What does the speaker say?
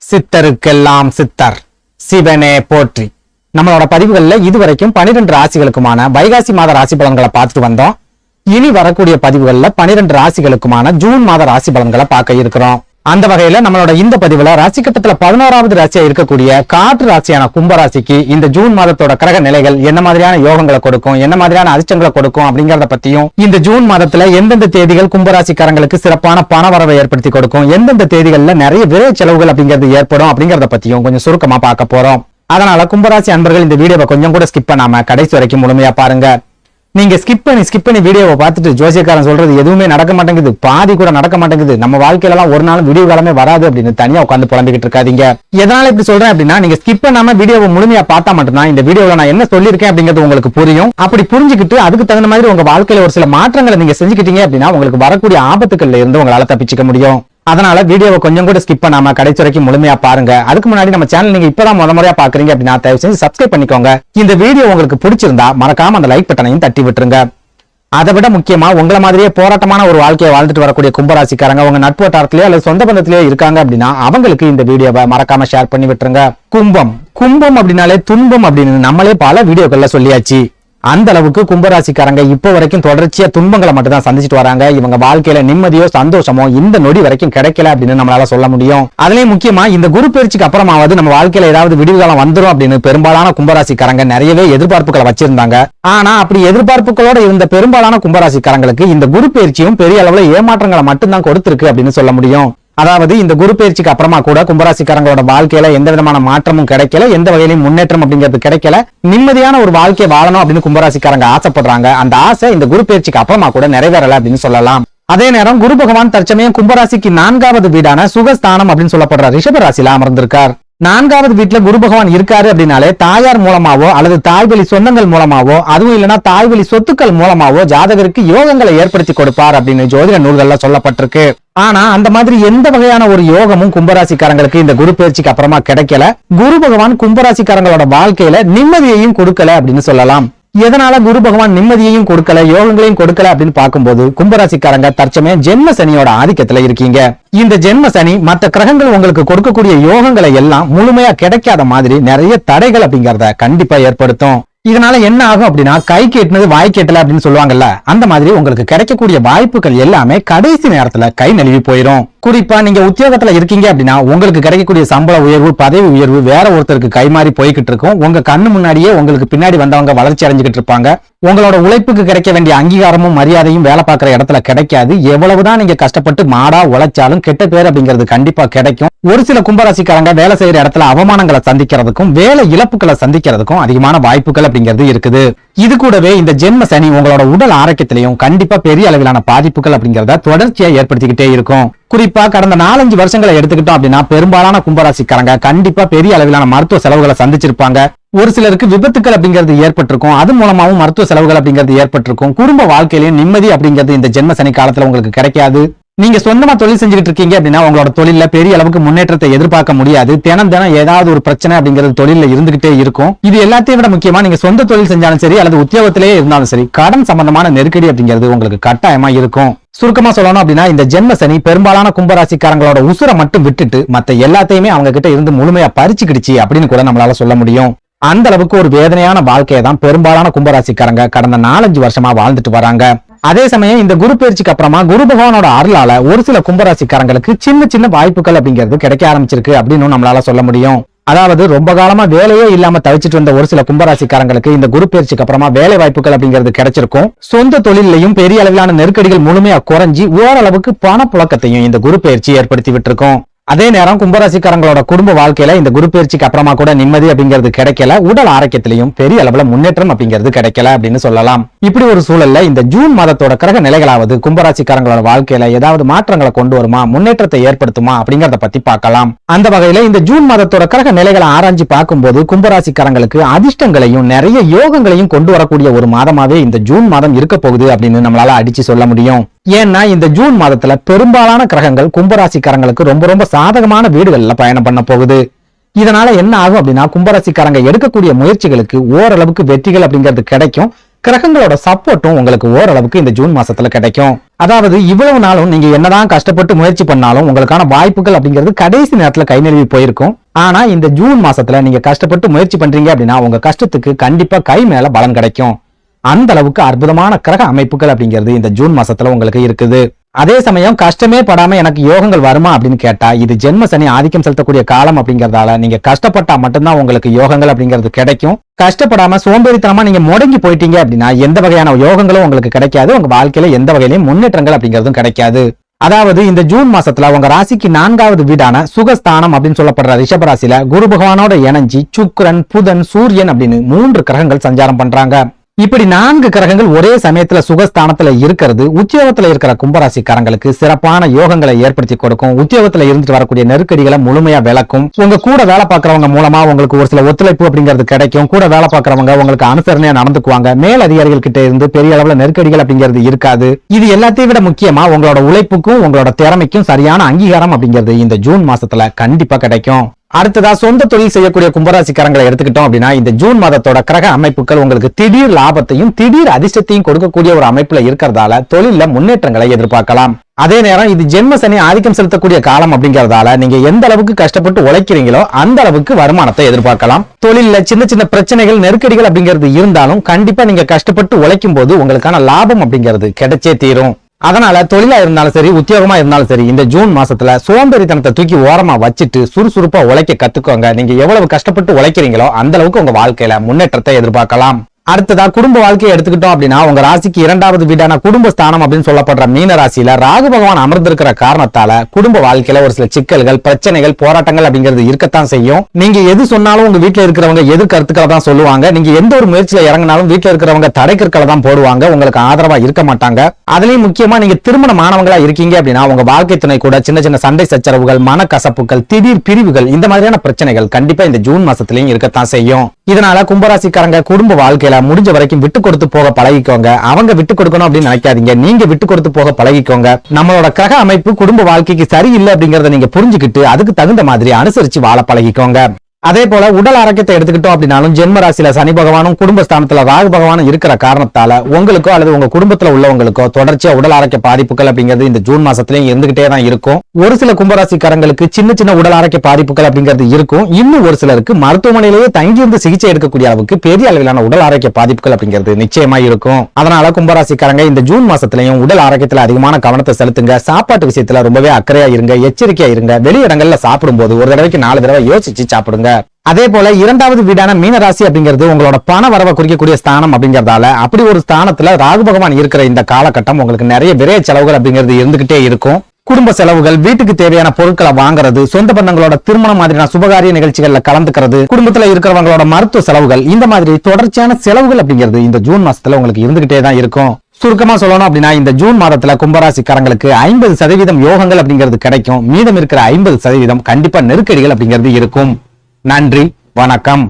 சித்தருக்கெல்லாம் சித்தர் சிவனே போற்றி. நம்மளோட பதிவுகள்ல இதுவரைக்கும் 12 ராசிகளுக்குமான வைகாசி மாத ராசி பலன்களை பார்த்துட்டு வந்தோம். இனி வரக்கூடிய பதிவுகள்ல 12 ராசிகளுக்குமான ஜூன் மாத ராசி பலன்களை பார்க்க இருக்கிறோம். அந்த வகையில நம்மளோட இந்த பதிவுல ராசி கட்டத்துல 11வது ராசியா இருக்கக்கூடிய காற்று ராசியான கும்பராசிக்கு இந்த ஜூன் மாதத்தோட கிரக நிலைகள் என்ன மாதிரியான யோகங்களை கொடுக்கும், என்ன மாதிரியான அதிர்ஷ்டங்களை கொடுக்கும் அப்படிங்கறத பத்தியும், இந்த ஜூன் மாதத்துல எந்தெந்த தேதிகள் கும்பராசிக்காரங்களுக்கு சிறப்பான பண வரவை ஏற்படுத்தி கொடுக்கும், எந்தெந்த தேதிகள்ல நிறைய விரை செலவுகள் அப்படிங்கிறது ஏற்படும் அப்படிங்கறத பத்தியும் கொஞ்சம் சுருக்கமா பார்க்க போறோம். அதனால கும்பராசி அன்பர்கள் இந்த வீடியோவை கொஞ்சம் கூட ஸ்கிப் பண்ணாம கடைசி வரைக்கும் முழுமையா பாருங்க. நீங்க ஸ்கிப் பண்ணி வீடியோவை பார்த்துட்டு ஜோசியக்காரன் சொல்றது எதுவுமே நடக்க மாட்டேங்குது, பாதி கூட நடக்க மாட்டேங்குது, நம்ம வாழ்க்கையில எல்லாம் ஒரு நாள் வீடியோ காலமே வராது அப்படின்னு தனியா உட்காந்து புலம்பிக்கிட்டு இருக்காதீங்க. எதனால இப்படி சொல்றேன் அப்படின்னா, நீங்க ஸ்கிப் பண்ணாம வீடியோவை முழுமையா பார்த்தா மட்டும்தான் இந்த வீடியோல நான் என்ன சொல்லியிருக்கேன் அப்படிங்கிறது உங்களுக்கு புரியும். அப்படி புரிஞ்சுக்கிட்டு அதுக்கு தகுந்த மாதிரி உங்க வாழ்க்கையில ஒரு சில மாற்றங்களை நீங்க செஞ்சுக்கிட்டீங்க அப்படின்னா உங்களுக்கு வரக்கூடிய ஆபத்துக்கள்ல இருந்து உங்களால தப்பிச்சுக்க முடியும். அதனால வீடியோவை கொஞ்சம் கூட ஸ்கிப் பண்ணாம கடைசி வரைக்கும் முழுமையா பாருங்க. அதுக்கு முன்னாடி நம்ம சேனல் நீங்க இப்பதான் முறையா பாக்குறீங்க அப்படின்னா தயவு செஞ்சு சப்ஸ்கிரைப் பண்ணிக்கோங்க. இந்த வீடியோ உங்களுக்கு பிடிச்சிருந்தா மறக்காம அந்த லைக் பட்டனையும் தட்டி விட்டுருங்க. அதை விட முக்கியமா உங்களை மாதிரியே போராட்டமான ஒரு வாழ்க்கையை வாழ்ந்துட்டு வரக்கூடிய கும்பராசிக்காரங்க உங்க நட்பு வட்டாரத்திலேயோ அல்லது சொந்த பந்தத்திலேயோ இருக்காங்க அப்படின்னா அவங்களுக்கு இந்த வீடியோவை மறக்காம ஷேர் பண்ணி விட்டுருங்க. கும்பம் அப்படின்னாலே துன்பம் அப்படின்னு நம்மளே பல வீடியோக்கள்ல சொல்லியாச்சு. அந்த அளவுக்கு கும்பராசிக்காரங்க இப்ப வரைக்கும் தொடர்ச்சியா துன்பங்களை மட்டும் தான் சந்திச்சுட்டு வராங்க. இவங்க வாழ்க்கையில நிம்மதியோ சந்தோஷமோ இந்த நொடி வரைக்கும் கிடைக்கல அப்படின்னு நம்மளால சொல்ல முடியும். அதுலயும் முக்கியமா இந்த குரு பயிற்சிக்கு அப்புறமாவது நம்ம வாழ்க்கையில ஏதாவது விடிவு காலம் வந்துரும் அப்படின்னு பெரும்பாலான கும்பராசிக்காரங்க நிறையவே எதிர்பார்ப்புகளை வச்சிருந்தாங்க. ஆனா அப்படி எதிர்பார்ப்புகளோட இருந்த பெரும்பாலான கும்பராசிக்காரங்களுக்கு இந்த குரு பயிற்சியும் பெரிய அளவுல ஏமாற்றங்களை மட்டும்தான் கொடுத்திருக்கு அப்படின்னு சொல்ல முடியும். அதாவது இந்த குரு பயிற்சிக்கு அப்புறமா கூட கும்பராசிக்காரங்களோட வாழ்க்கையில எந்த விதமான மாற்றமும் கிடைக்கல, எந்த வகையிலும் முன்னேற்றம் அப்படிங்கிறது கிடைக்கல. நிம்மதியான ஒரு வாழ்க்கையை வாழணும் அப்படின்னு கும்பராசிக்காரங்க ஆசைப்படுறாங்க. அந்த ஆசை இந்த குரு பயிற்சிக்கு அப்புறமா கூட நிறைவேறல அப்படின்னு சொல்லலாம். அதே நேரம் குரு பகவான் தற்சமயம் கும்பராசிக்கு 4வது வீடான சுகஸ்தானம் அப்படின்னு சொல்லப்படுற ரிஷப ராசியில அமர்ந்திருக்கார். 4வது வீட்டுல குரு பகவான் இருக்காரு அப்படின்னாலே தாயார் மூலமாவோ அல்லது தாய்வழி சொந்தங்கள் மூலமாவோ, அதுவும் இல்லைன்னா தாய்வழி சொத்துக்கள் மூலமாவோ ஜாதகருக்கு யோகங்களை ஏற்படுத்தி கொடுப்பார் அப்படின்னு ஜோதிட நூல்கள்ல சொல்லப்பட்டிருக்கு. ஆனா அந்த மாதிரி எந்த வகையான ஒரு யோகமும் கும்பராசிக்காரங்களுக்கு இந்த குரு பயிற்சிக்கு அப்புறமா கிடைக்கல. குரு பகவான் கும்பராசிக்காரங்களோட வாழ்க்கையில நிம்மதியையும் கொடுக்கல அப்படின்னு சொல்லலாம். எதனால குரு பகவான் நிம்மதியையும் கொடுக்கல, யோகங்களையும் கொடுக்கல அப்படின்னு பார்க்கும்போது கும்பராசிக்காரங்க தற்சமயம் ஜென்ம சனியோட ஆதிக்கத்துல இருக்கீங்க. இந்த ஜென்ம சனி மற்ற கிரகங்கள் உங்களுக்கு கொடுக்கக்கூடிய யோகங்களை எல்லாம் முழுமையா கிடைக்காத மாதிரி நிறைய தடைகள் அப்படிங்கறத கண்டிப்பா ஏற்படுத்தும். இதனால என்ன ஆகும் அப்படின்னா, கை கேட்டினது வாய் கேட்டல அப்படின்னு சொல்லுவாங்கல்ல, அந்த மாதிரி உங்களுக்கு கிடைக்கக்கூடிய வாய்ப்புகள் எல்லாமே கடைசி நேரத்துல கை நழுவி போயிடும். குறிப்பா நீங்க உத்தியோகத்துல இருக்கீங்க அப்படின்னா உங்களுக்கு கிடைக்கக்கூடிய சம்பள உயர்வு, பதவி உயர்வு வேற ஒருத்தருக்கு கைமாறி போய்கிட்டு இருக்கும். உங்க கண்ணு முன்னாடியே உங்களுக்கு பின்னாடி வந்தவங்க வளர்ச்சி அடைஞ்சுக்கிட்டு இருப்பாங்க. உங்களோட உழைப்புக்கு கிடைக்க வேண்டிய அங்கீகாரமும் மரியாதையும் வேலை பார்க்கிற இடத்துல கிடைக்காது. எவ்வளவுதான் நீங்க கஷ்டப்பட்டு மாடா உழைச்சாலும் கெட்ட பேர் அப்படிங்கிறது கண்டிப்பா கிடைக்கும். ஒரு சில கும்பராசிக்காரங்க வேலை செய்யற இடத்துல அவமானங்களை சந்திக்கிறதுக்கும் வேலை இழப்புகளை சந்திக்கிறதுக்கும் அதிகமான வாய்ப்புகள் அப்படிங்கிறது இருக்குது. இது கூடவே இந்த ஜென்ம சனி உங்களோட உடல் ஆரோக்கியத்திலையும் கண்டிப்பா பெரிய அளவிலான பாதிப்புகள் அப்படிங்கறத தொடர்ச்சியா ஏற்படுத்திக்கிட்டே இருக்கும். குறிப்பா கடந்த 4-5 வருஷங்களை எடுத்துக்கிட்டோம் அப்படின்னா பெரும்பாலான கும்பராசிக்காரங்க கண்டிப்பா பெரிய அளவிலான மருத்துவ செலவுகளை சந்திச்சிருப்பாங்க. ஒரு சிலருக்கு விபத்துக்கள் அப்படிங்கிறது ஏற்பட்டிருக்கும். அது மூலமாவும் மருத்துவ செலவுகள் அப்படிங்கிறது ஏற்பட்டிருக்கும். குடும்ப வாழ்க்கையிலும் நிம்மதி அப்படிங்கிறது இந்த ஜென்ம சனி காலத்துல உங்களுக்கு கிடைக்காது. நீங்க சொந்தமா தொழில் செஞ்சுக்கிட்டு இருக்கீங்க அப்படின்னா உங்களோட தொழில பெரிய அளவுக்கு முன்னேற்றத்தை எதிர்பார்க்க முடியாது. தினம் ஏதாவது ஒரு பிரச்சனை அப்படிங்கிறது தொழில இருந்துகிட்டே இருக்கும். இது எல்லாத்தையும் விட முக்கியமா நீங்க சொந்த தொழில் செஞ்சாலும் சரி அல்லது உத்தியோகத்திலேயே இருந்தாலும் சரி கடன் சம்பந்தமான நெருக்கடி அப்படிங்கிறது உங்களுக்கு கட்டாயமா இருக்கும். சுருக்கமா சொல்லணும் அப்படின்னா இந்த ஜென்ம சனி பெரும்பாலான கும்பராசிக்காரங்களோட உசுரை மட்டும் விட்டுட்டு மத்த எல்லாத்தையுமே அவங்க கிட்ட இருந்து முழுமையா பறிச்சுக்கிடுச்சு அப்படின்னு கூட நம்மளால சொல்ல முடியும். அந்த அளவுக்கு ஒரு வேதனையான வாழ்க்கையை தான் பெரும்பாலான கும்பராசிக்காரங்க கடந்த 4-5 வருஷமா வாழ்ந்துட்டு வராங்க. அதே சமயம் இந்த குரு பயிற்சிக்கு அப்புறமா குரு பகவானோட அருளால ஒரு சில கும்பராசிக்காரங்களுக்கு சின்ன சின்ன வாய்ப்புகள் அப்படிங்கிறது கிடைக்க ஆரம்பிச்சிருக்கு அப்படின்னு நம்மளால சொல்ல முடியும். அதாவது ரொம்ப காலமா வேலையே இல்லாம தவிச்சிட்டு வந்த ஒரு சில கும்பராசிக்காரங்களுக்கு இந்த குரு பயிற்சிக்கு அப்புறமா வேலை வாய்ப்புகள் அப்படிங்கிறது கிடைச்சிருக்கும். சொந்த தொழிலையும் பெரிய அளவிலான நெருக்கடிகள் முழுமையா குறைஞ்சி ஓரளவுக்கு பணப்புழக்கத்தையும் இந்த குரு பயிற்சி ஏற்படுத்தி விட்டுருக்கும். அதே நேரம் கும்பராசிக்காரங்களோட குடும்ப வாழ்க்கையில இந்த குரு பயிற்சிக்கு அப்புறமா கூட நிம்மதி அப்படிங்கிறது கிடைக்கல. உடல் ஆரோக்கியத்திலையும் பெரிய அளவுல முன்னேற்றம் அப்படிங்கிறது கிடைக்கல அப்படின்னு சொல்லலாம். இப்படி ஒரு சூழல்ல இந்த ஜூன் மாதத்தோட கிரக நிலைகளாவது கும்பராசிக்காரங்களோட வாழ்க்கையில ஏதாவது மாற்றங்களை கொண்டு வருமா, முன்னேற்றத்தை ஏற்படுத்துமா அப்படிங்கறத பத்தி பார்க்கலாம். அந்த வகையில இந்த ஜூன் மாதத்தோட கிரக நிலைகளை ஆராய்ச்சி பார்க்கும்போது கும்பராசிக்காரங்களுக்கு அதிர்ஷ்டங்களையும் நிறைய யோகங்களையும் கொண்டு வரக்கூடிய ஒரு மாதமாவே இந்த ஜூன் மாதம் இருக்க போகுது அப்படின்னு நம்மளால அடிச்சு சொல்ல முடியும். ஏன்னா இந்த ஜூன் மாதத்துல பெரும்பாலான கிரகங்கள் கும்பராசிக்காரங்களுக்கு ரொம்ப சாதகமான வீடுகள்ல பயணம் பண்ண போகுது. இதனால என்ன ஆகும் அப்படின்னா கும்பராசிக்காரங்க எடுக்கக்கூடிய முயற்சிகளுக்கு ஓரளவுக்கு வெற்றிகள் அப்படிங்கிறது கிடைக்கும். கிரகங்களோட சப்போர்ட்டும் உங்களுக்கு ஓரளவுக்கு இந்த ஜூன் மாசத்துல கிடைக்கும். அதாவது இவ்வளவு நாளும் நீங்க என்னதான் கஷ்டப்பட்டு முயற்சி பண்ணாலும் உங்களுக்கான வாய்ப்புகள் அப்படிங்கிறது கடைசி நேரத்துல கை நழுவி போயிருக்கும். ஆனா இந்த ஜூன் மாசத்துல நீங்க கஷ்டப்பட்டு முயற்சி பண்றீங்க அப்படின்னா உங்க கஷ்டத்துக்கு கண்டிப்பா கை மேல பலன் கிடைக்கும். அந்த அளவுக்கு அற்புதமான கிரக அமைப்புகள் அப்படிங்கிறது இந்த ஜூன் மாசத்துல உங்களுக்கு இருக்குது. அதே சமயம் கஷ்டமே படாம எனக்கு யோகங்கள் வருமா அப்படின்னு கேட்டா, இது ஜென்ம சனி ஆதிக்கம் செலுத்தக்கூடிய காலம் அப்படிங்கறதால நீங்க கஷ்டப்பட்டா மட்டும்தான் உங்களுக்கு யோகங்கள் அப்படிங்கிறது கிடைக்கும். கஷ்டப்படாம சோம்பேறித்தனமா நீங்க முடங்கி போயிட்டீங்க அப்படின்னா எந்த வகையான யோகங்களும் உங்களுக்கு கிடைக்காது. உங்க வாழ்க்கையில எந்த வகையிலும் முன்னேற்றங்கள் அப்படிங்கிறதும் கிடைக்காது. அதாவது இந்த ஜூன் மாசத்துல உங்க ராசிக்கு 4வது வீடான சுகஸ்தானம் அப்படின்னு சொல்லப்படுற ரிஷபராசியில குரு பகவானோட இணைஞ்சி சுக்கிரன், புதன், சூரியன் அப்படின்னு 3 கிரகங்கள் சஞ்சாரம் பண்றாங்க. இப்படி 4 கிரகங்கள் ஒரே சமயத்துல சுகஸ்தானத்துல இருக்கிறது உத்தியோகத்துல இருக்கிற கும்பராசிக்காரங்களுக்கு சிறப்பான யோகங்களை ஏற்படுத்தி கொடுக்கும். உத்தியோகத்துல இருந்துட்டு வரக்கூடிய நெருக்கடிகளை முழுமையா விளக்கும். உங்க கூட வேலை பார்க்கறவங்க மூலமா உங்களுக்கு ஒரு சில ஒத்துழைப்பு அப்படிங்கிறது கிடைக்கும். கூட வேலை பார்க்கறவங்க உங்களுக்கு அனுசரணையா நடந்துக்குவாங்க. மேல் அதிகாரிகள் கிட்ட இருந்து பெரிய அளவுல நெருக்கடிகள் அப்படிங்கிறது இருக்காது. இது எல்லாத்தையும் விட முக்கியமா உங்களோட உழைப்புக்கும் உங்களோட திறமைக்கும் சரியான அங்கீகாரம் அப்படிங்கிறது இந்த ஜூன் மாசத்துல கண்டிப்பா கிடைக்கும். அடுத்ததா சொந்த தொழில் செய்யக்கூடிய கும்பராசிக்காரங்களை எடுத்துக்கிட்டோம் அப்படின்னா இந்த ஜூன் மாதத்தோட கிரக அமைப்புகள் உங்களுக்கு திடீர் லாபத்தையும் திடீர் அதிர்ஷ்டத்தையும் கொடுக்கக்கூடிய ஒரு அமைப்புல இருக்கிறதால தொழில முன்னேற்றங்களை எதிர்பார்க்கலாம். அதே நேரம் இது ஜென்ம சனி ஆதிக்கம் செலுத்தக்கூடிய காலம் அப்படிங்கறதால நீங்க எந்த அளவுக்கு கஷ்டப்பட்டு உழைக்கிறீங்களோ அந்த அளவுக்கு வருமானத்தை எதிர்பார்க்கலாம். தொழில சின்ன சின்ன பிரச்சனைகள் நெருக்கடிகள் அப்படிங்கிறது இருந்தாலும் கண்டிப்பா நீங்க கஷ்டப்பட்டு உழைக்கும் போது உங்களுக்கான லாபம் அப்படிங்கிறது கிடைச்சே தீரும். அதனால தொழிலா இருந்தாலும் சரி உத்தியோகமா இருந்தாலும் சரி இந்த ஜூன் மாசத்துல சோம்பேறித்தனத்தை தூக்கி ஓரமா வச்சுட்டு சுறுசுறுப்பா உழைக்க கத்துக்கோங்க. நீங்க எவ்வளவு கஷ்டப்பட்டு உழைக்கிறீங்களோ அந்த அளவுக்கு உங்க வாழ்க்கையில முன்னேற்றத்தை எதிர்பார்க்கலாம். அடுத்ததா குடும்ப வாழ்க்கையை எடுத்துக்கிட்டோம் அப்படின்னா உங்க ராசிக்கு 2வது வீடான குடும்பஸ்தானம் அப்படின்னு சொல்லப்படுற மீன ராசியில ராகு பகவான் அமர்ந்திருக்கிற காரணத்தால குடும்ப வாழ்க்கையில ஒரு சில சிக்கல்கள், பிரச்சனைகள், போராட்டங்கள் அப்படிங்கிறது இருக்கத்தான் செய்யும். நீங்க எது சொன்னாலும் உங்க வீட்டுல இருக்கிறவங்க எதிர் கருத்துக்களை தான் சொல்லுவாங்க. நீங்க எந்த ஒரு முயற்சியில இறங்கினாலும் வீட்டுல இருக்கிறவங்க தடைக்கற்களை தான் போடுவாங்க. உங்களுக்கு ஆதரவா இருக்க மாட்டாங்க. அதுலயும் முக்கியமா நீங்க திருமணமானவங்களா இருக்கீங்க அப்படின்னா உங்க வாழ்க்கை துணை கூட சின்ன சின்ன சண்டை சச்சரவுகள், மனக்கசப்புகள், திடீர் பிரிவுகள் இந்த மாதிரியான பிரச்சனைகள் கண்டிப்பா இந்த ஜூன் மாசத்திலையும் இருக்கத்தான் செய்யும். இதனால கும்பராசிக்காரங்க குடும்ப வாழ்க்கையில முடிஞ்ச வரைக்கும் விட்டு கொடுத்து போக பழகிக்கோங்க. அவங்க விட்டு கொடுக்கணும் அப்படின்னு நினைக்காதீங்க, நீங்க விட்டு கொடுத்து போக பழகிக்கோங்க. நம்மளோட கிரக அமைப்பு குடும்ப வாழ்க்கைக்கு சரியில்லை அப்படிங்கறத நீங்க புரிஞ்சுக்கிட்டு அதுக்கு தகுந்த மாதிரி அனுசரிச்சு வாழ பழகிக்கோங்க. அதே போல உடல் ஆரோக்கியத்தை எடுத்துக்கிட்டோம் அப்படின்னாலும் ஜென்ம ராசியில சனி பகவானும் குடும்பஸ்தானத்துல ராகு பகவானும் இருக்கிற காரணத்தால உங்களுக்கோ அல்லது உங்க குடும்பத்துல உள்ளவங்களுக்கோ தொடர்ச்சியா உடல் ஆரோக்கிய பாதிப்புகள் அப்படிங்கிறது இந்த ஜூன் மாசத்துலயும் இருந்துகிட்டே தான் இருக்கும். ஒரு சில கும்பராசிக்காரங்களுக்கு சின்ன சின்ன உடல் ஆரோக்கிய பாதிப்புகள் அப்படிங்கிறது இருக்கும். இன்னும் ஒரு சிலருக்கு மருத்துவமனையிலேயே தங்கியிருந்து சிகிச்சை எடுக்கக்கூடிய அளவுக்கு பெரிய அளவிலான உடல் ஆரோக்கிய பாதிப்புகள் அப்படிங்கிறது நிச்சயமா இருக்கும். அதனால கும்பராசிக்காரங்க இந்த ஜூன் மாசத்துலயும் உடல் ஆரோக்கியத்துல அதிகமான கவனத்தை செலுத்துங்க. சாப்பாட்டு விஷயத்துல ரொம்பவே அக்கறையா இருங்க, எச்சரிக்கையா இருங்க. வெளி இடங்கள்ல சாப்பிடும் போது ஒரு தடவைக்கு 4 தடவை யோசிச்சு சாப்பிடுங்க. அதே போல 2வது வீடான மீனராசி அப்படிங்கிறது உங்களோட பண வரவை குறிக்கக்கூடிய ஸ்தானம் அப்படிங்கறதால அப்படி ஒரு ஸ்தானத்துல ராகு பகவான் இருக்கிற இந்த காலகட்டம் உங்களுக்கு நிறைய விரைய செலவுகள் அப்படிங்கிறது இருந்துகிட்டே இருக்கும். குடும்ப செலவுகள், வீட்டுக்கு தேவையான பொருட்களை வாங்குறது, சொந்த பந்தங்களோட திருமணம் மாதிரியான சுபகாரிய நிகழ்ச்சிகள்ல கலந்துக்கிறது, குடும்பத்துல இருக்கிறவங்களோட மருத்துவ செலவுகள், இந்த மாதிரி தொடர்ச்சியான செலவுகள் அப்படிங்கிறது இந்த ஜூன் மாசத்துல உங்களுக்கு இருந்துகிட்டே தான் இருக்கும். சுருக்கமா சொல்லணும் அப்படின்னா இந்த ஜூன் மாதத்துல கும்பராசிக்காரங்களுக்கு 50% யோகங்கள் அப்படிங்கிறது கிடைக்கும். மீதம் இருக்கிற 50% கண்டிப்பா நெருக்கடிகள் அப்படிங்கிறது இருக்கும். நன்றி, வணக்கம்.